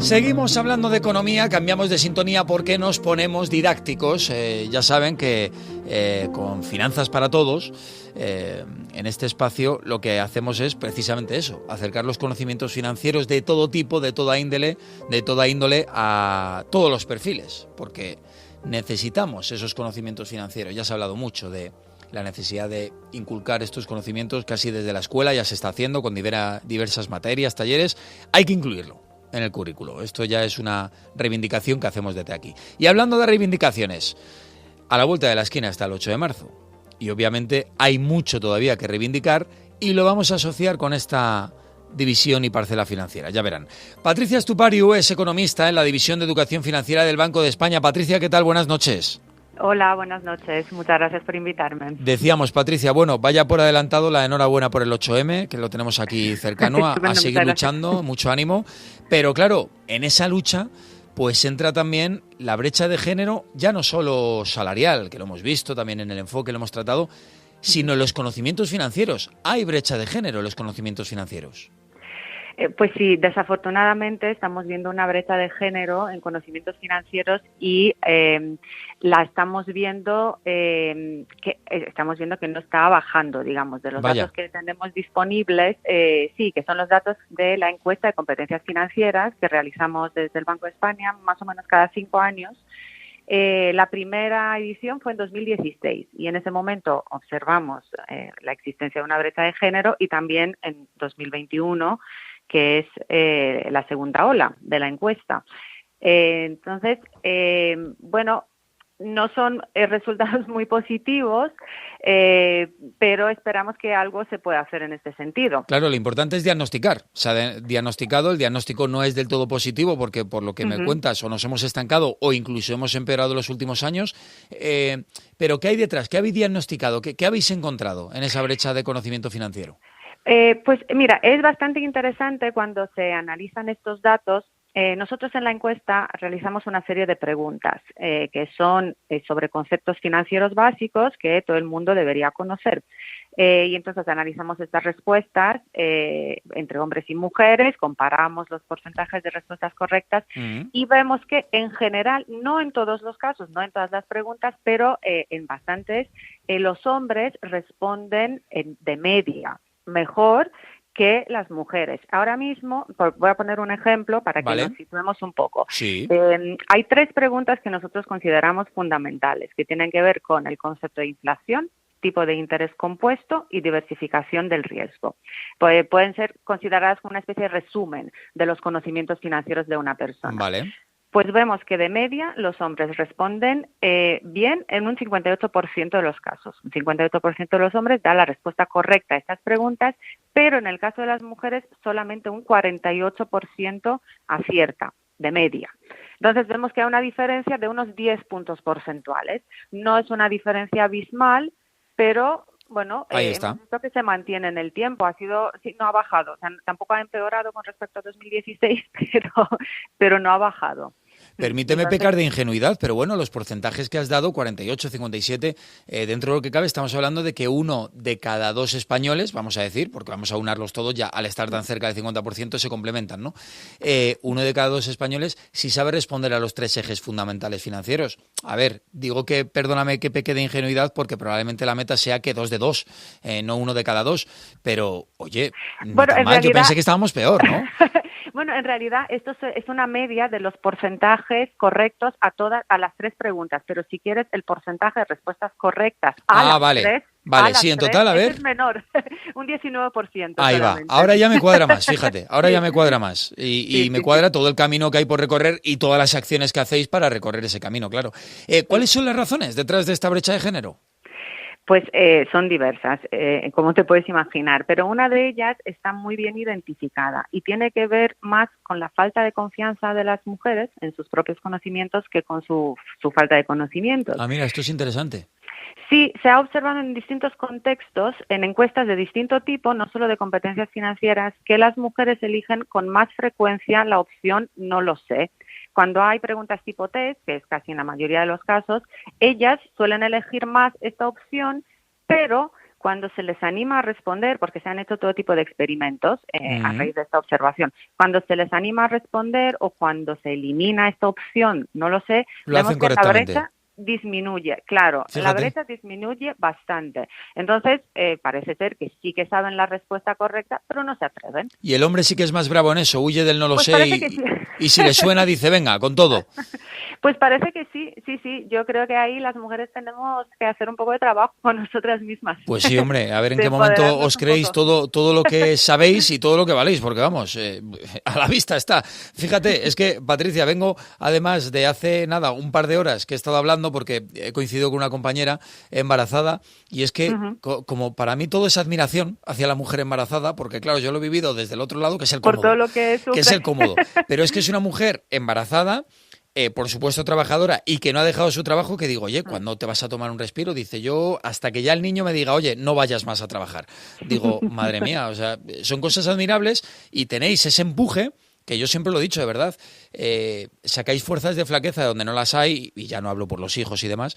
Seguimos hablando de economía, cambiamos de sintonía porque nos ponemos didácticos. Ya saben que con Finanzas para Todos, en este espacio lo que hacemos es precisamente eso, acercar los conocimientos financieros de todo tipo, de toda índole a todos los perfiles, porque necesitamos esos conocimientos financieros. Ya se ha hablado mucho de la necesidad de inculcar estos conocimientos casi desde la escuela, ya se está haciendo con diversas materias, talleres, hay que incluirlo en el currículo. Esto ya es una reivindicación que hacemos desde aquí. Y hablando de reivindicaciones, a la vuelta de la esquina está el 8 de marzo. Y obviamente hay mucho todavía que reivindicar y lo vamos a asociar con esta división y parcela financiera. Ya verán. Patricia Estupariu es economista en la División de Educación Financiera del Banco de España. Patricia, ¿qué tal? Buenas noches. Hola, buenas noches. Muchas gracias por invitarme. Decíamos, Patricia, bueno, vaya por adelantado la enhorabuena por el 8M, que lo tenemos aquí cercano, a seguir luchando, mucho ánimo. Pero claro, en esa lucha pues entra también la brecha de género, ya no solo salarial, que lo hemos visto también en el enfoque, lo hemos tratado, sino en los conocimientos financieros. Hay brecha de género en los conocimientos financieros. Pues sí, desafortunadamente estamos viendo una brecha de género en conocimientos financieros y la estamos viendo que no está bajando, digamos, de los datos que tenemos disponibles, sí, que son los datos de la encuesta de competencias financieras que realizamos desde el Banco de España más o menos cada 5 años. La primera edición fue en 2016 y en ese momento observamos la existencia de una brecha de género y también en 2021 que es la segunda ola de la encuesta. Entonces, bueno, no son resultados muy positivos, pero esperamos que algo se pueda hacer en este sentido. Claro, lo importante es diagnosticar. Se ha diagnosticado, el diagnóstico no es del todo positivo porque por lo que me cuentas o nos hemos estancado o incluso hemos empeorado los últimos años, pero ¿qué hay detrás? ¿Qué habéis diagnosticado? ¿Qué habéis encontrado en esa brecha de conocimiento financiero? Pues mira, es bastante interesante cuando se analizan estos datos. Nosotros en la encuesta realizamos una serie de preguntas que son sobre conceptos financieros básicos que todo el mundo debería conocer. Y entonces analizamos estas respuestas entre hombres y mujeres, comparamos los porcentajes de respuestas correctas y vemos que en general, no en todos los casos, no en todas las preguntas, pero en bastantes, los hombres responden de media mejor que las mujeres. Ahora mismo, voy a poner un ejemplo para que nos situemos un poco. Sí. Hay 3 preguntas que nosotros consideramos fundamentales, que tienen que ver con el concepto de inflación, tipo de interés compuesto y diversificación del riesgo. Pueden ser consideradas como una especie de resumen de los conocimientos financieros de una persona. Vale. Pues vemos que de media los hombres responden bien en un 58% de los casos. Un 58% de los hombres da la respuesta correcta a estas preguntas, pero en el caso de las mujeres solamente un 48% acierta, de media. Entonces vemos que hay una diferencia de unos 10 puntos porcentuales. No es una diferencia abismal, pero bueno, hemos visto que se mantiene en el tiempo, no ha bajado, o sea, tampoco ha empeorado con respecto a 2016, pero no ha bajado. Permíteme pecar de ingenuidad, pero bueno, los porcentajes que has dado, 48, 57, dentro de lo que cabe estamos hablando de que 1 de cada 2 españoles, vamos a decir, porque vamos a unarlos todos ya al estar tan cerca del 50% se complementan, ¿no? 1 de cada 2 españoles sí sabe responder a los 3 ejes fundamentales financieros. A ver, digo que, perdóname que peque de ingenuidad porque probablemente la meta sea que 2 de 2, no 1 de cada 2, pero oye, bueno, en realidad... yo pensé que estábamos peor, ¿no? Bueno, en realidad esto es una media de los porcentajes correctos a las 3 preguntas, pero si quieres el porcentaje de respuestas correctas a las 3... Vale, sí, en total, a ver... Es menor, un 19%. Ahí solamente. Va, ahora ya me cuadra más, fíjate, ahora ya me cuadra más. Y me cuadra todo el camino que hay por recorrer y todas las acciones que hacéis para recorrer ese camino, claro. ¿Cuáles son las razones detrás de esta brecha de género? Pues son diversas, como te puedes imaginar, pero una de ellas está muy bien identificada y tiene que ver más con la falta de confianza de las mujeres en sus propios conocimientos que con su falta de conocimientos. Ah, mira, esto es interesante. Sí, se ha observado en distintos contextos, en encuestas de distinto tipo, no solo de competencias financieras, que las mujeres eligen con más frecuencia la opción no lo sé. Cuando hay preguntas tipo test, que es casi en la mayoría de los casos, ellas suelen elegir más esta opción, pero cuando se les anima a responder, porque se han hecho todo tipo de experimentos a raíz de esta observación, cuando se les anima a responder o cuando se elimina esta opción, no lo sé, Lo hacen correctamente. La brecha disminuye, claro, Fíjate. la brecha disminuye bastante. Entonces, parece ser que sí que saben la respuesta correcta, pero no se atreven. Y el hombre sí que es más bravo en eso, huye del no lo Pues sé parece que sí. y si le suena dice, venga, con todo. Pues parece que sí. Yo creo que ahí las mujeres tenemos que hacer un poco de trabajo con nosotras mismas. Pues sí, hombre, a ver en De qué momento empoderarnos os un creéis poco. todo lo que sabéis y todo lo que valéis, porque vamos, a la vista está. Fíjate, es que, Patricia, vengo además de hace nada, un par de horas que he estado hablando, porque he coincidido con una compañera embarazada, y es que como para mí todo es admiración hacia la mujer embarazada, porque claro, yo lo he vivido desde el otro lado, que es el Por cómodo, todo lo que sufre. que es el cómodo, pero es que es una mujer embarazada, por supuesto trabajadora y que no ha dejado su trabajo, que digo, oye, ¿cuándo te vas a tomar un respiro? Dice, yo hasta que ya el niño me diga, oye, no vayas más a trabajar. Digo, madre mía, o sea, son cosas admirables y tenéis ese empuje, que yo siempre lo he dicho, de verdad, sacáis fuerzas de flaqueza de donde no las hay, y ya no hablo por los hijos y demás,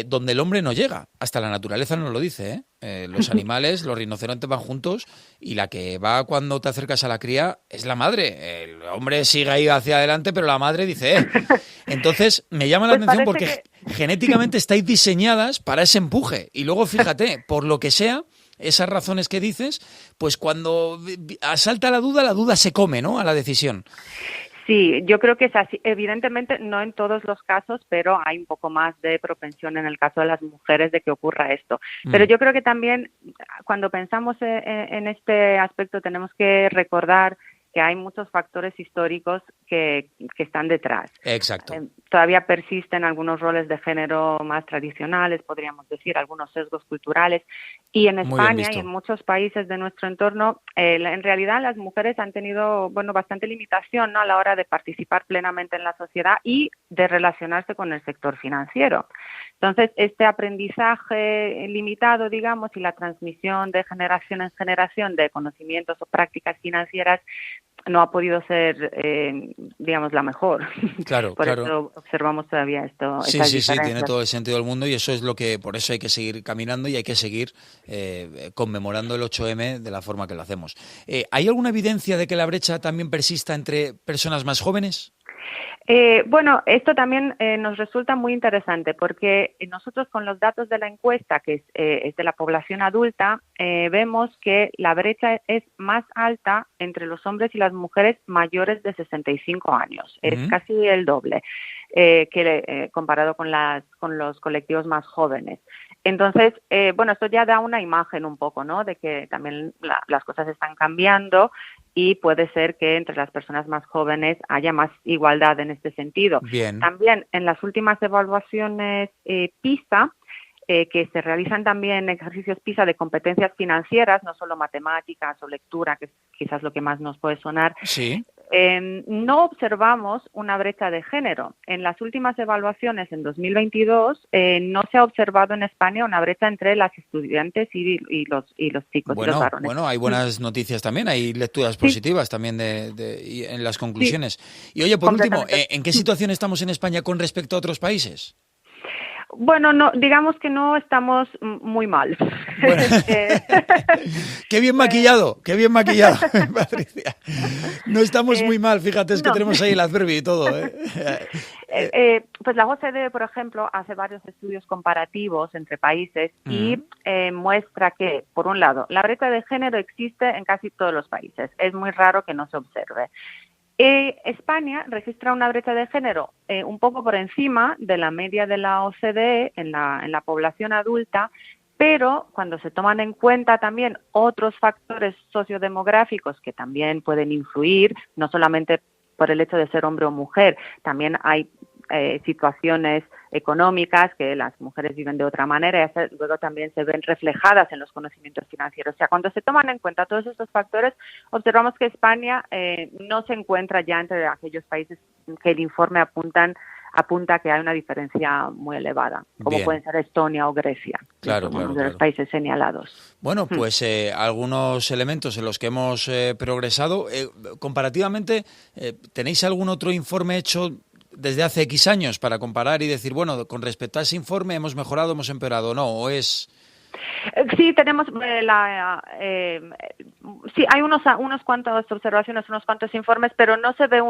donde el hombre no llega, hasta la naturaleza nos lo dice, los animales, los rinocerontes van juntos y la que va cuando te acercas a la cría es la madre. El hombre sigue ahí hacia adelante, pero la madre dice, Entonces me llama la atención porque genéticamente estáis diseñadas para ese empuje y luego fíjate, por lo que sea, esas razones que dices, pues cuando asalta la duda se come, ¿no? A la decisión. Sí, yo creo que es así. Evidentemente, no en todos los casos, pero hay un poco más de propensión en el caso de las mujeres de que ocurra esto. Pero yo creo que también, cuando pensamos en este aspecto, tenemos que recordar que hay muchos factores históricos que están detrás. Exacto. Todavía persisten algunos roles de género más tradicionales, podríamos decir, algunos sesgos culturales. Y en España y en muchos países de nuestro entorno, en realidad las mujeres han tenido, bastante limitación, ¿no?, a la hora de participar plenamente en la sociedad y de relacionarse con el sector financiero. Entonces, este aprendizaje limitado, digamos, y la transmisión de generación en generación de conocimientos o prácticas financieras no ha podido ser, la mejor. Claro, Por eso observamos todavía esto. Sí, tiene todo el sentido del mundo y eso es por eso hay que seguir caminando y hay que seguir conmemorando el 8M de la forma que lo hacemos. ¿Hay alguna evidencia de que la brecha también persista entre personas más jóvenes? Esto también nos resulta muy interesante porque nosotros con los datos de la encuesta, que es de la población adulta, vemos que la brecha es más alta entre los hombres y las mujeres mayores de 65 años. Es casi el doble comparado con los colectivos más jóvenes. Entonces, esto ya da una imagen un poco, ¿no?, de que también las cosas están cambiando y puede ser que entre las personas más jóvenes haya más igualdad en este sentido. Bien. También en las últimas evaluaciones PISA, que se realizan también ejercicios PISA de competencias financieras, no solo matemáticas o lectura, que es quizás lo que más nos puede sonar, sí. No observamos una brecha de género. En las últimas evaluaciones, en 2022, no se ha observado en España una brecha entre las estudiantes y los chicos y los varones. Bueno, hay buenas noticias también, hay lecturas positivas también en las conclusiones. Sí. Y oye, por último, ¿en qué situación estamos en España con respecto a otros países? Bueno, no, digamos que no estamos muy mal. Bueno. Qué bien maquillado, Patricia. No estamos muy mal, fíjate, es que tenemos ahí el adverbio y todo. Pues la OCDE, por ejemplo, hace varios estudios comparativos entre países y muestra que, por un lado, la brecha de género existe en casi todos los países. Es muy raro que no se observe. España registra una brecha de género un poco por encima de la media de la OCDE en la población adulta, pero cuando se toman en cuenta también otros factores sociodemográficos que también pueden influir, no solamente por el hecho de ser hombre o mujer, también hay situaciones económicas que las mujeres viven de otra manera y luego también se ven reflejadas en los conocimientos financieros. O sea, cuando se toman en cuenta todos estos factores, observamos que España no se encuentra ya entre aquellos países que el informe apunta que hay una diferencia muy elevada, como pueden ser Estonia o Grecia, claro, de los países señalados. Bueno, pues algunos elementos en los que hemos progresado. Comparativamente, ¿tenéis algún otro informe hecho desde hace X años para comparar y decir, bueno, con respecto a ese informe hemos mejorado, hemos empeorado, no? ¿O es...? Sí, tenemos sí, hay unos cuantos observaciones, unos cuantos informes, pero no se ve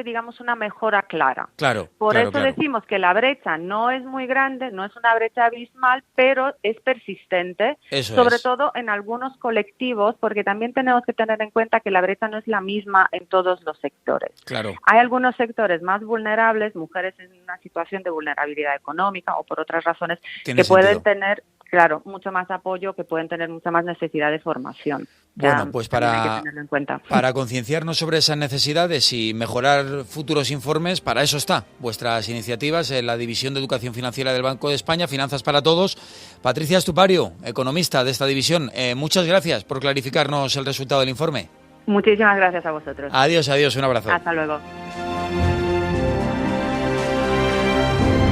digamos, una mejora clara. Claro. Por claro, eso claro. decimos que la brecha no es muy grande, no es una brecha abismal, pero es persistente, Eso sobre es. todo en algunos colectivos, porque también tenemos que tener en cuenta que la brecha no es la misma en todos los sectores. Claro. Hay algunos sectores más vulnerables, mujeres en una situación de vulnerabilidad económica o por otras razones, Tiene que pueden sentido. tener, claro, mucho más apoyo, que pueden tener mucha más necesidad de formación. Bueno, pues también hay que tenerlo en cuenta. para concienciarnos sobre esas necesidades y mejorar futuros informes, para eso está vuestras iniciativas en la División de Educación Financiera del Banco de España, Finanzas para Todos. Patricia Estupario, economista de esta división, muchas gracias por clarificarnos el resultado del informe. Muchísimas gracias a vosotros. Adiós, adiós, un abrazo. Hasta luego.